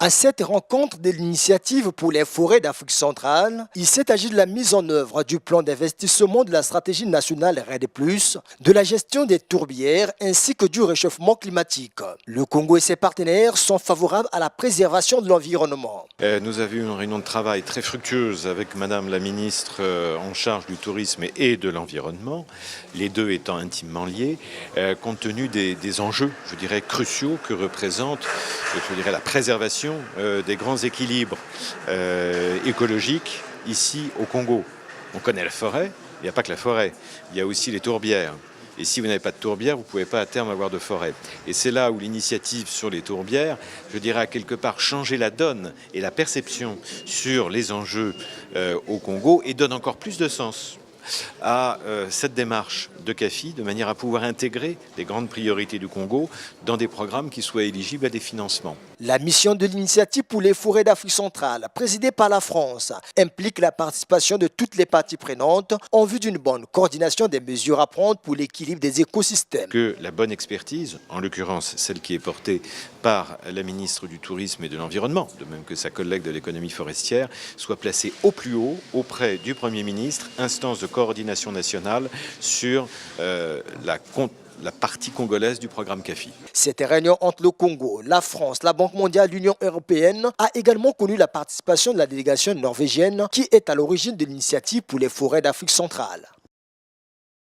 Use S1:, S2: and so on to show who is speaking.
S1: À cette rencontre de l'initiative pour les forêts d'Afrique centrale, il s'est agi de la mise en œuvre du plan d'investissement de la stratégie nationale RED+, de la gestion des tourbières ainsi que du réchauffement climatique. Le Congo et ses partenaires sont favorables à la préservation de l'environnement.
S2: Nous avons eu une réunion de travail très fructueuse avec Madame la ministre en charge du tourisme et de l'environnement, les deux étant intimement liés, compte tenu des enjeux, je dirais, cruciaux que représente, la préservation des grands équilibres écologiques ici au Congo. On connaît la forêt, il n'y a pas que la forêt, il y a aussi les tourbières. Et si vous n'avez pas de tourbière, vous ne pouvez pas à terme avoir de forêt. Et c'est là où l'initiative sur les tourbières, je dirais, a quelque part changé la donne et la perception sur les enjeux au Congo et donne encore plus de sens à cette démarche de CAFI de manière à pouvoir intégrer les grandes priorités du Congo dans des programmes qui soient éligibles à des financements.
S1: La mission de l'initiative pour les forêts d'Afrique centrale, présidée par la France, implique la participation de toutes les parties prenantes en vue d'une bonne coordination des mesures à prendre pour l'équilibre des écosystèmes.
S2: Que la bonne expertise, en l'occurrence celle qui est portée par la ministre du Tourisme et de l'Environnement, de même que sa collègue de l'économie forestière, soit placée au plus haut auprès du Premier ministre, instance de coordination nationale sur la partie congolaise du programme CAFI.
S1: Cette réunion entre le Congo, la France, la Banque mondiale, l'Union européenne a également connu la participation de la délégation norvégienne qui est à l'origine de l'initiative pour les forêts d'Afrique centrale.